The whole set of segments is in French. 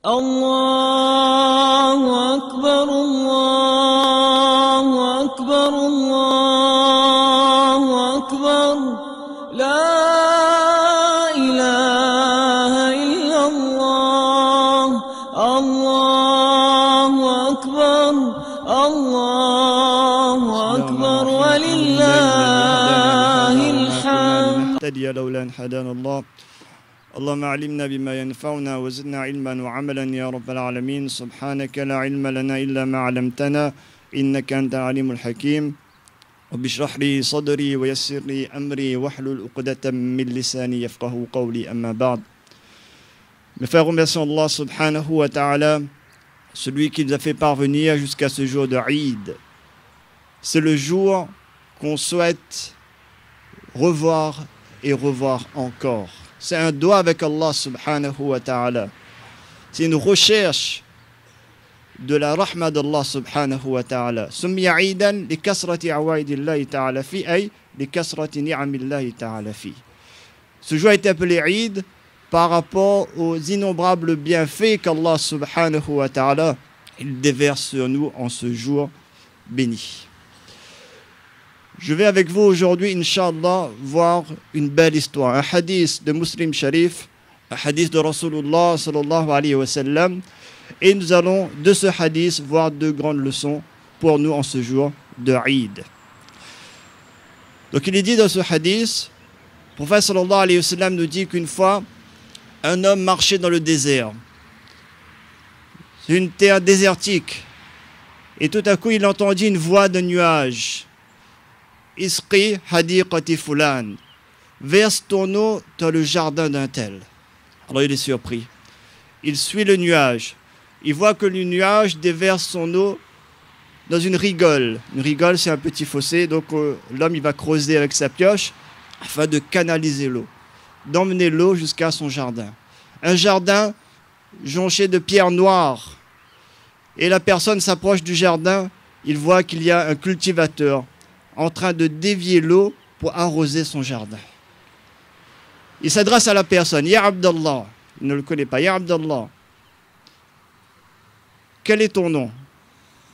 الله أكبر الله أكبر الله أكبر لا إله إلا الله الله أكبر الله أكبر ولله الحمد لولا أن هدانا الله اللهم علمنا بما ينفعنا وزدنا علما وعملا يا رب العالمين سبحانك لا علم لنا إلا ما علمتنا إنك أنت العليم الحكيم رب اشرح لي صدري ويسر لي أمري واحلل عقدة من لساني يفقهوا قولي أما بعد. Mes frères, remercions Allah subhanahu wa ta'ala, celui qui nous a fait parvenir jusqu'à ce jour de Eid. C'est le jour qu'on souhaite revoir et revoir encore. C'est un doigt avec Allah subhanahu wa ta'ala. C'est une recherche de la rahma d'Allah subhanahu wa ta'ala. Summiya Eidan li kasrati awaidillahi ta'ala fi ay li kasrati ni'amillahi ta'ala fi. Ce jour a été appelé Eid par rapport aux innombrables bienfaits qu'Allah subhanahu wa ta'ala il déverse sur nous en ce jour béni. Je vais avec vous aujourd'hui, Inch'Allah, voir une belle histoire. Un hadith de Muslim Sharif, un hadith de Rasulullah sallallahu alayhi wa sallam. Et nous allons de ce hadith voir deux grandes leçons pour nous en ce jour de Eid. Donc il est dit dans ce hadith, le prophète sallallahu alayhi wa sallam nous dit qu'une fois, un homme marchait dans le désert. C'est une terre désertique. Et tout à coup, il entendit une voix de nuage. Isqi hadiqati fulan, verse ton eau dans le jardin d'un tel. Alors il est surpris. Il suit le nuage. Il voit que le nuage déverse son eau dans une rigole. Une rigole, c'est un petit fossé. Donc l'homme, il va creuser avec sa pioche afin de canaliser l'eau, d'emmener l'eau jusqu'à son jardin. Un jardin jonché de pierres noires. Et la personne s'approche du jardin. Il voit qu'il y a un cultivateur en train de dévier l'eau pour arroser son jardin. Il s'adresse à la personne, Ya Abdallah, il ne le connaît pas, Ya Abdallah, quel est ton nom?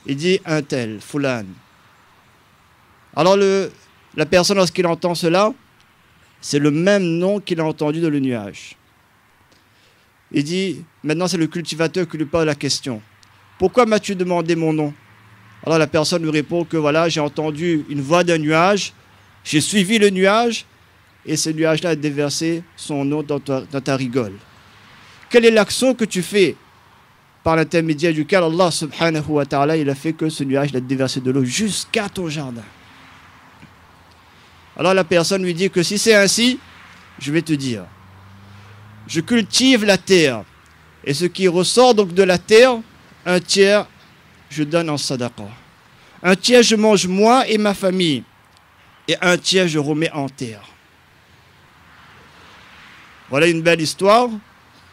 Il dit un tel, Fulan. Alors la personne, lorsqu'il entend cela, c'est le même nom qu'il a entendu dans le nuage. Il dit, maintenant c'est le cultivateur qui lui pose la question. Pourquoi m'as-tu demandé mon nom? Alors la personne lui répond que voilà, j'ai entendu une voix d'un nuage, j'ai suivi le nuage, et ce nuage-là a déversé son eau dans ta rigole. Quelle est l'action que tu fais par l'intermédiaire duquel Allah subhanahu wa ta'ala il a fait que ce nuage a déversé de l'eau jusqu'à ton jardin? Alors la personne lui dit que si c'est ainsi, je vais te dire, je cultive la terre, et ce qui ressort donc de la terre, un tiers, je donne en sadaqa. Un tiers, je mange moi et ma famille. Et un tiers, je remets en terre. Voilà une belle histoire.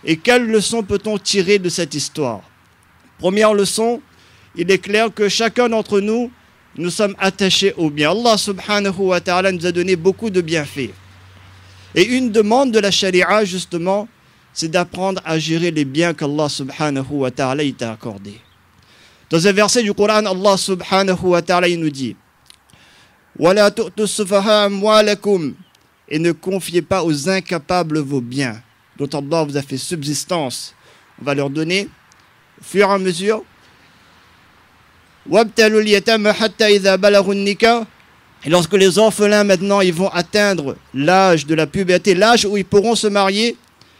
Et quelle leçon peut-on tirer de cette histoire? Première leçon, il est clair que chacun d'entre nous, nous sommes attachés au bien. Allah subhanahu wa ta'ala nous a donné beaucoup de bienfaits. Et une demande de la charia, justement, c'est d'apprendre à gérer les biens qu'Allah subhanahu wa ta'ala t'a accordés. Dans un verset du Coran, Allah subhanahu wa ta'ala nous dit وَلَا تُؤْتُوا السُّفَهَاءَ أَمْوَالَكُمْ, et ne confiez pas aux incapables vos biens, dont Allah vous a fait subsistance. On va leur donner au fur et à mesure. وَابْتَلُوا الْيَتَامَ حَتَّى إِذَا بَلَغُوا النِّكَاحَ, et lorsque les orphelins maintenant ils vont atteindre l'âge de la puberté, l'âge où ils pourront se marier,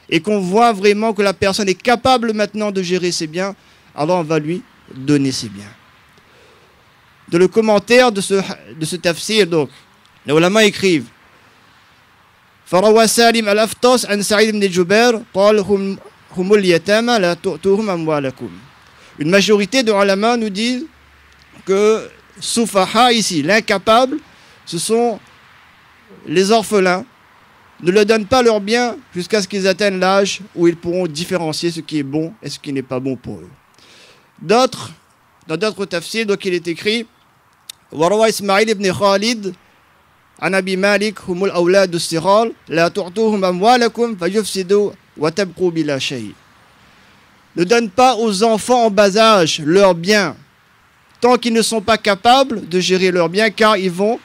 et qu'on voit vraiment que la personne est capable maintenant de gérer ses biens, alors on va lui donner ses biens. Dans le commentaire de ce tafsir, donc, les ulama écrivent فَرَوَى سَالِمْ الْأَفْطَاسِ عَنْ سَعِيدٍ بْنِ جُبَيْرٍ قَالَ هُمُ الْيَتَامَى لَا تُؤْتُوهُمْ أَمْوَالَكُمْ. Une majorité de ulama nous disent que Soufaha ici, l'incapable, ce sont les orphelins. Ne leur donnent pas leurs biens jusqu'à ce qu'ils atteignent l'âge où ils pourront différencier ce qui est bon et ce qui n'est pas bon pour eux. Dans d'autres tafsirs, donc il est écrit وَرَوَى إسماعيل بن خالد عن أبي مالك هم الأولاد الصغار لا تعطوهم أموالكم فيفسدوا وتبقوا بلا شيء. ne donne pas aux enfants en bas âge leurs biens, tant qu'ils ne sont pas capables de gérer leurs biens, car ils vont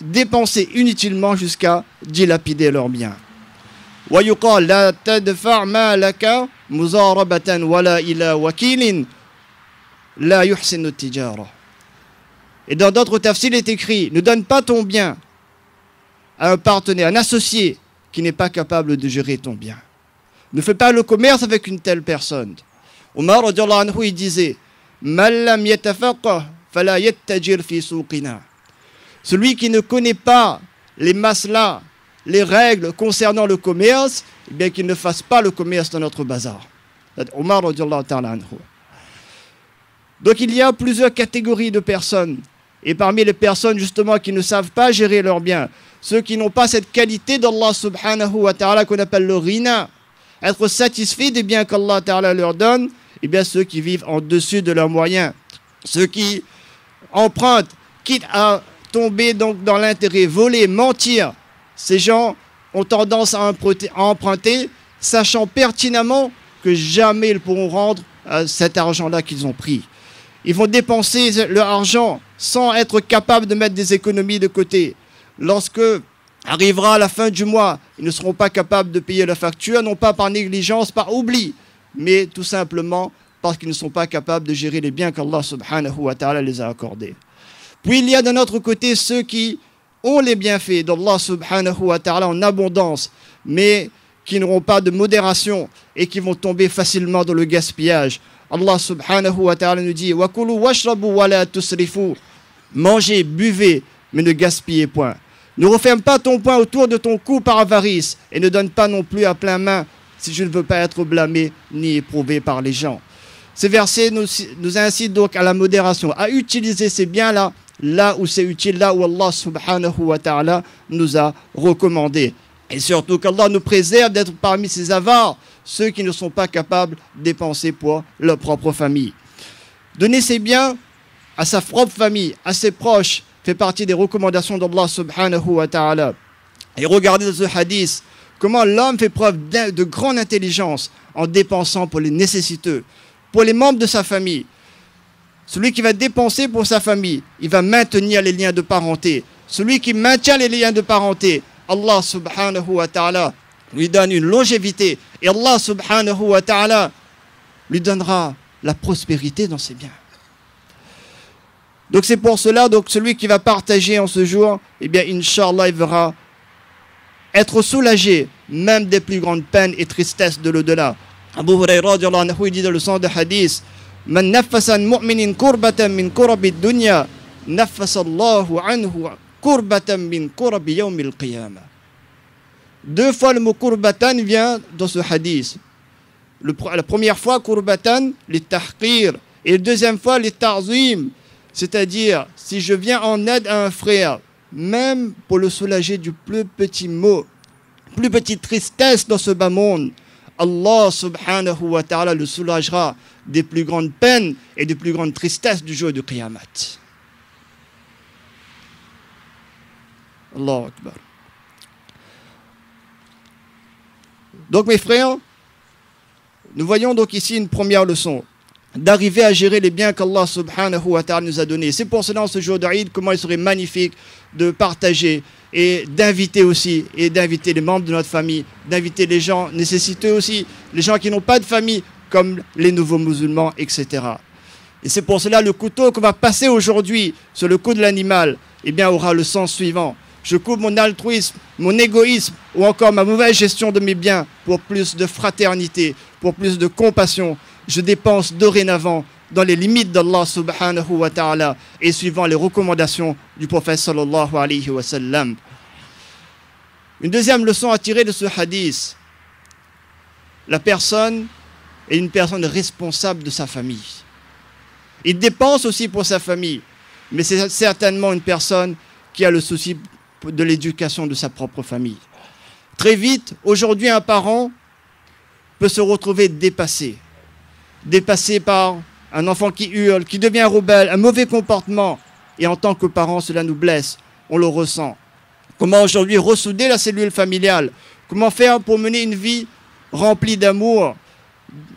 dépenser inutilement jusqu'à dilapider leurs biens. ويقال لا تدفع مالك مزاربة ولا إلى وكيل لا يحسن التجارة. Et dans d'autres tafsirs, il est écrit, ne donne pas ton bien à un partenaire, un associé qui n'est pas capable de gérer ton bien. Ne fais pas le commerce avec une telle personne. Omar radiallahu anhu, il disait, Man lam yatafaqah fala yattajir fi suqina. Celui qui ne connaît pas les maslas, les règles concernant le commerce, eh bien qu'il ne fasse pas le commerce dans notre bazar. Omar radiallahu ta'ala anhu. Donc il y a plusieurs catégories de personnes. Et parmi les personnes justement qui ne savent pas gérer leurs biens, ceux qui n'ont pas cette qualité d'Allah subhanahu wa ta'ala qu'on appelle le rina, être satisfaits des biens qu'Allah ta'ala leur donne, et bien ceux qui vivent en dessus de leurs moyens, ceux qui empruntent, quitte à tomber donc dans l'intérêt, voler, mentir, ces gens ont tendance à emprunter, sachant pertinemment que jamais ils pourront rendre cet argent-là qu'ils ont pris. Ils vont dépenser leur argent sans être capables de mettre des économies de côté. Lorsque arrivera la fin du mois, ils ne seront pas capables de payer la facture, non pas par négligence, par oubli, mais tout simplement parce qu'ils ne sont pas capables de gérer les biens qu'Allah subhanahu wa ta'ala les a accordés. Puis il y a d'un autre côté ceux qui ont les bienfaits d'Allah subhanahu wa ta'ala en abondance, mais qui n'auront pas de modération et qui vont tomber facilement dans le gaspillage. Allah subhanahu wa ta'ala nous dit « Wakulu washrabu wa la tusrifu » Mangez, buvez, mais ne gaspillez point. Ne referme pas ton poing autour de ton cou par avarice et ne donne pas non plus à plein main si je ne veux pas être blâmé ni éprouvé par les gens. Ces versets nous incitent donc à la modération, à utiliser ces biens-là, là où c'est utile, là où Allah subhanahu wa ta'ala nous a recommandé. Et surtout qu'Allah nous préserve d'être parmi ces avares, ceux qui ne sont pas capables de dépenser pour leur propre famille. Donner ses biens à sa propre famille, à ses proches, fait partie des recommandations d'Allah subhanahu wa ta'ala. Et regardez dans ce hadith, comment l'homme fait preuve de grande intelligence en dépensant pour les nécessiteux, pour les membres de sa famille. Celui qui va dépenser pour sa famille, il va maintenir les liens de parenté. Celui qui maintient les liens de parenté, Allah subhanahu wa ta'ala lui donne une longévité. Et Allah subhanahu wa ta'ala lui donnera la prospérité dans ses biens. Donc c'est pour cela, donc celui qui va partager en ce jour, eh bien, Inch'Allah, il verra être soulagé, même des plus grandes peines et tristesses de l'au-delà. Abu Hurayra, il dit dans le sens de hadith, Man nafasa mu'minin kurbatan min kurabi dunya, nafasa Allahu anhu kurbatan min kurabi yawmil qiyamah. Deux fois le mot kurbatan vient dans ce hadith. La première fois, kurbatan, les tahqir, et la deuxième fois, les ta'zim. C'est-à-dire, si je viens en aide à un frère, même pour le soulager du plus petit mot, plus petite tristesse dans ce bas monde, Allah subhanahu wa ta'ala le soulagera des plus grandes peines et des plus grandes tristesses du jour du Qiyamah. Allahu Akbar. Donc mes frères, nous voyons donc ici une première leçon, d'arriver à gérer les biens qu'Allah subhanahu wa ta'ala nous a donnés. C'est pour cela, en ce jour d'Aïd, comment il serait magnifique de partager et d'inviter aussi, et d'inviter les membres de notre famille, d'inviter les gens nécessiteux aussi, les gens qui n'ont pas de famille, comme les nouveaux musulmans, etc. Et c'est pour cela, le couteau qu'on va passer aujourd'hui sur le cou de l'animal, eh bien, aura le sens suivant. Je coupe mon altruisme, mon égoïsme, ou encore ma mauvaise gestion de mes biens pour plus de fraternité, pour plus de compassion. Je dépense dorénavant dans les limites d'Allah subhanahu wa ta'ala et suivant les recommandations du prophète sallallahu alayhi wa sallam. Une deuxième leçon à tirer de ce hadith, la personne est une personne responsable de sa famille. Il dépense aussi pour sa famille, mais c'est certainement une personne qui a le souci de l'éducation de sa propre famille. Très vite, aujourd'hui, un parent peut se retrouver dépassé par un enfant qui hurle, qui devient rebelle, un mauvais comportement. Et en tant que parent, cela nous blesse, on le ressent. Comment aujourd'hui ressouder la cellule familiale? Comment faire pour mener une vie remplie d'amour,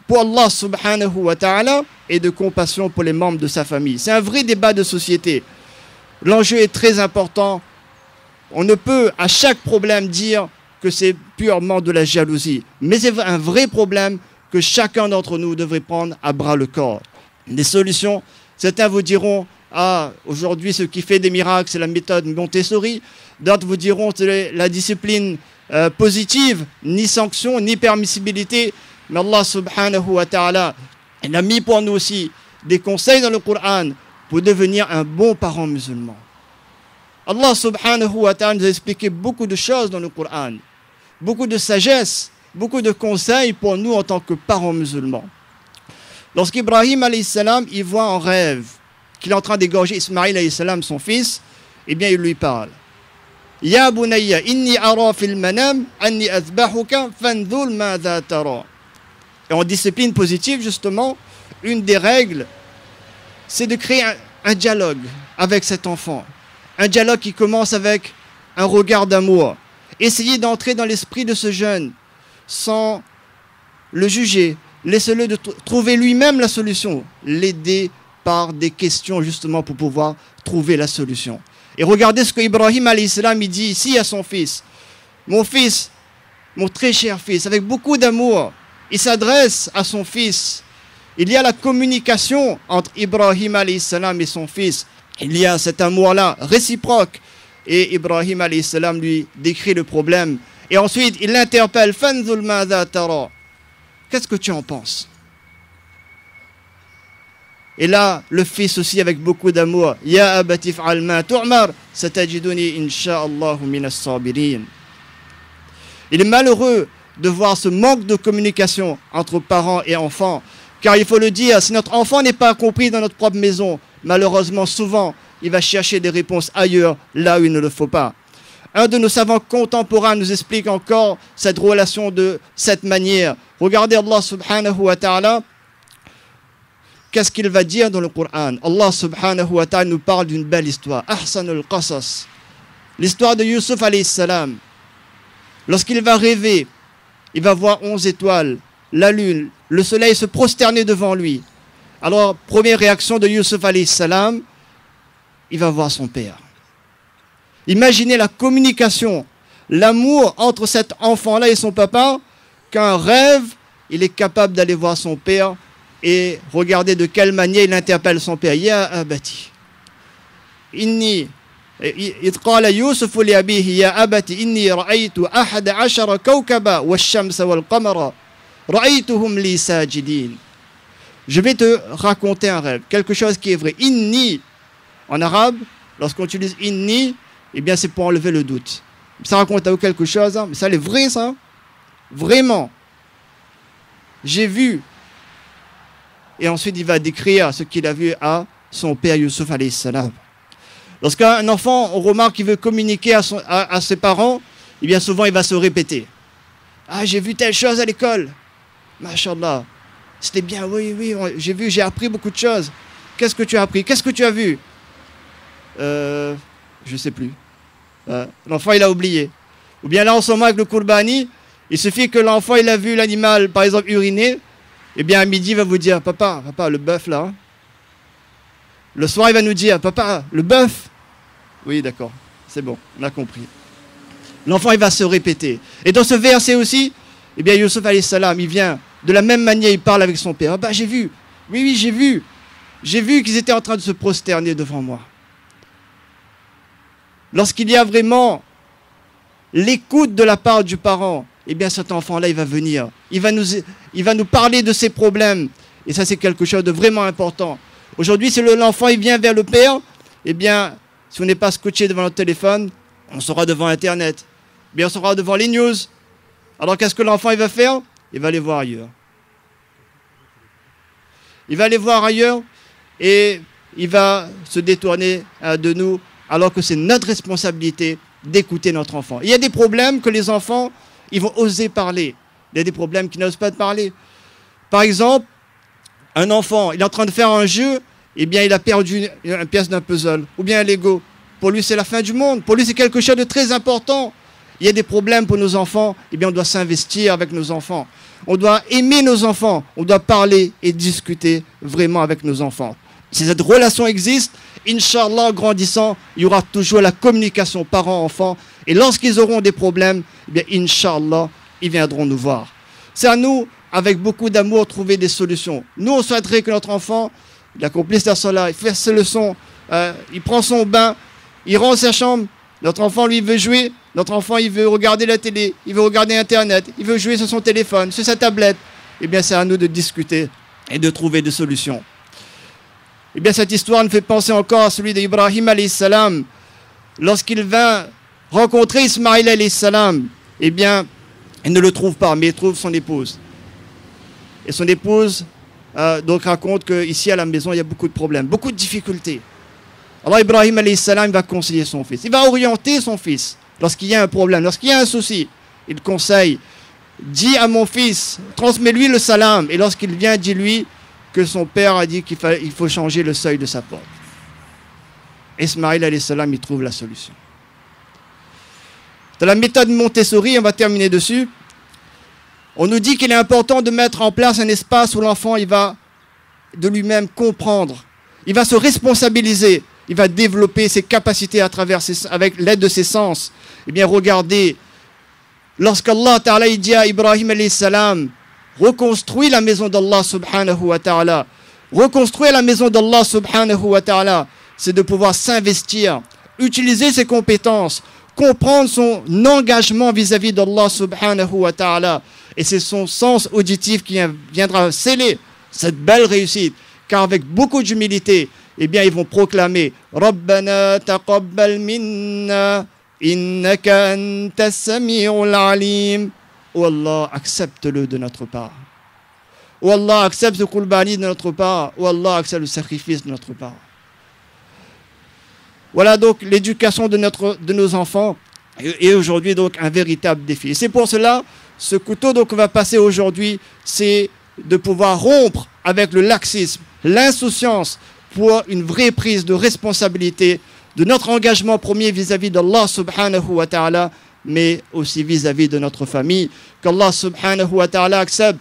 pour Allah subhanahu wa ta'ala et de compassion pour les membres de sa famille. C'est un vrai débat de société. L'enjeu est très important. On ne peut à chaque problème dire que c'est purement de la jalousie. Mais c'est un vrai problème que chacun d'entre nous devrait prendre à bras le corps. Des solutions, certains vous diront « Ah, aujourd'hui, ce qui fait des miracles, c'est la méthode Montessori. » D'autres vous diront « C'est la discipline positive, ni sanction, ni permissibilité. » Mais Allah subhanahu wa ta'ala, il a mis pour nous aussi des conseils dans le Coran pour devenir un bon parent musulman. Allah subhanahu wa ta'ala nous a expliqué beaucoup de choses dans le Coran, beaucoup de sagesse, beaucoup de conseils pour nous en tant que parents musulmans. Lorsqu'Ibrahim alayhi salam, il voit en rêve qu'il est en train d'égorger Ismaïl alayhi salam, son fils, eh bien il lui parle. Ya bunayya inni ara fil manam anni azbahuka fanzur madha tara. Et en discipline positive, justement, une des règles, c'est de créer un dialogue avec cet enfant. Un dialogue qui commence avec un regard d'amour. Essayez d'entrer dans l'esprit de ce jeune sans le juger. Laissez-le trouver lui-même la solution. L'aider par des questions, justement, pour pouvoir trouver la solution. Et regardez ce que Ibrahim alayhi salam, il dit ici à son fils. Mon fils, mon très cher fils, avec beaucoup d'amour, il s'adresse à son fils. Il y a la communication entre Ibrahim alayhi salam et son fils. Il y a cet amour-là réciproque. Et Ibrahim alayhi salam lui décrit le problème. Et ensuite, il l'interpelle. Fanzul madha tara. Qu'est-ce que tu en penses? Et là, le fils aussi avec beaucoup d'amour. Ya abati f'al ma tu'mar, satajiduni insha'Allahu minas sabirin. Il est malheureux de voir ce manque de communication entre parents et enfants. Car il faut le dire, si notre enfant n'est pas compris dans notre propre maison, malheureusement, souvent, il va chercher des réponses ailleurs, là où il ne le faut pas. Un de nos savants contemporains nous explique encore cette relation de cette manière. Regardez Allah subhanahu wa ta'ala. Qu'est-ce qu'il va dire dans le Coran? Allah subhanahu wa ta'ala nous parle d'une belle histoire. Ahsanul qasas. L'histoire de Yusuf alayhi salam. Lorsqu'il va rêver, il va voir 11 étoiles, la lune, le soleil se prosterner devant lui. Alors, première réaction de Yusuf alayhi salam, il va voir son père. Imaginez la communication, l'amour entre cet enfant-là et son papa, qu'un rêve, il est capable d'aller voir son père et regarder de quelle manière il interpelle son père. Ya abati, inni, إذ قال يوسف لأبيه يا أبت إني رأيت 11 كوكبا والشمس والقمر رأيتهم لي ساجدين. Je vais te raconter un rêve, quelque chose qui est vrai. Inni, en arabe, lorsqu'on utilise inni, eh bien c'est pour enlever le doute. Ça raconte à vous quelque chose, hein? Mais ça, c'est vrai, ça? Vraiment. J'ai vu. Et ensuite, il va décrire ce qu'il a vu à son père Yusuf alayhi salam. Lorsqu'un enfant, on remarque qu'il veut communiquer à ses parents, eh bien souvent il va se répéter. Ah, j'ai vu telle chose à l'école. Mashallah. C'était bien, oui, j'ai vu, j'ai appris beaucoup de choses. Qu'est-ce que tu as appris? Qu'est-ce que tu as vu? Je ne sais plus. L'enfant, il a oublié. Ou bien là, en ce moment, avec le Qurbani, il suffit que l'enfant, il a vu l'animal, par exemple, uriner. Eh bien, à midi, il va vous dire, papa, le bœuf là. Hein. Le soir, il va nous dire, papa, le bœuf. Oui, d'accord, c'est bon, on a compris. L'enfant, il va se répéter. Et dans ce verset aussi, eh bien, Yusuf alayhi salam, il vient, de la même manière, il parle avec son père. Ah bah, j'ai vu, oui, j'ai vu. J'ai vu qu'ils étaient en train de se prosterner devant moi. Lorsqu'il y a vraiment l'écoute de la part du parent, eh bien, cet enfant-là, il va venir. Il va nous parler de ses problèmes. Et ça, c'est quelque chose de vraiment important. Aujourd'hui, si l'enfant il vient vers le père, eh bien, si on n'est pas scotché devant notre téléphone, on sera devant Internet. Bien, on sera devant les news. Alors, qu'est-ce que l'enfant il va faire? Il va aller voir ailleurs. Il va aller voir ailleurs et il va se détourner de nous, alors que c'est notre responsabilité d'écouter notre enfant. Il y a des problèmes que les enfants, ils vont oser parler. Il y a des problèmes qu'ils n'osent pas parler. Par exemple, un enfant, il est en train de faire un jeu, eh bien il a perdu une pièce d'un puzzle, ou bien un Lego. Pour lui, c'est la fin du monde. Pour lui, c'est quelque chose de très important. il y a des problèmes pour nos enfants, eh bien on doit s'investir avec nos enfants. On doit aimer nos enfants, on doit parler et discuter vraiment avec nos enfants. Si cette relation existe, Inch'Allah, en grandissant, il y aura toujours la communication parents-enfants. Et lorsqu'ils auront des problèmes, eh bien, Inch'Allah, ils viendront nous voir. C'est à nous, avec beaucoup d'amour, trouver des solutions. Nous, on souhaiterait que notre enfant, il accomplisse la salat, il fait ses leçons, il prend son bain, il rentre sa chambre. Notre enfant, lui, veut jouer. Notre enfant, il veut regarder la télé, il veut regarder Internet, il veut jouer sur son téléphone, sur sa tablette. Eh bien, c'est à nous de discuter et de trouver des solutions. Eh bien, cette histoire nous fait penser encore à celui d'Ibrahim alayhi salam. Lorsqu'il vint rencontrer Ismaïl alayhi salam, eh bien, il ne le trouve pas, mais il trouve son épouse. Et son épouse donc raconte qu'ici à la maison, il y a beaucoup de problèmes, beaucoup de difficultés. Alors Ibrahim alayhi salam va conseiller son fils. Il va orienter son fils lorsqu'il y a un problème, lorsqu'il y a un souci. Il conseille, dis à mon fils, transmets-lui le salam. Et lorsqu'il vient, dis-lui que son père a dit qu'il faut changer le seuil de sa porte. Ismaïl alayhi salam, il trouve la solution. Dans la méthode Montessori, on va terminer dessus, on nous dit qu'il est important de mettre en place un espace où l'enfant il va de lui-même comprendre, il va se responsabiliser, il va développer ses capacités avec l'aide de ses sens. Eh bien, regardez, lorsqu'Allah Ta'ala dit à Ibrahim alayhi salam, reconstruis la maison d'Allah subhanahu wa ta'ala. Reconstruire la maison d'Allah subhanahu wa ta'ala, c'est de pouvoir s'investir, utiliser ses compétences, comprendre son engagement vis-à-vis d'Allah subhanahu wa ta'ala. Et c'est son sens auditif qui viendra sceller cette belle réussite. Car avec beaucoup d'humilité, eh bien, ils vont proclamer Rabbana taqabbal minna innaka antas sami'ul alim. Oh Allah, accepte-le de notre part. Oh Allah, accepte ce qurbani de notre part. Oh Allah, accepte le sacrifice de notre part. Voilà donc l'éducation de nos enfants est aujourd'hui donc un véritable défi. Et c'est pour cela, ce couteau qu'on va passer aujourd'hui, c'est de pouvoir rompre avec le laxisme, l'insouciance pour une vraie prise de responsabilité de notre engagement premier vis-à-vis d'Allah subhanahu wa ta'ala, mais aussi vis-à-vis de notre famille. Qu'Allah subhanahu wa ta'ala accepte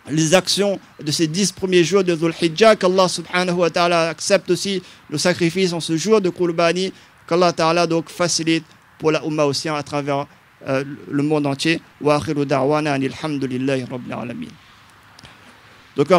les actions de ces 10 premiers jours de Dhul Hijjah, qu'Allah subhanahu wa ta'ala accepte aussi le sacrifice en ce jour de Qurbani, qu'Allah ta'ala donc facilite pour la Ummah aussi à travers le monde entier. Wa akhiru da'wana anil hamdulillahi rabbil alamin. Donc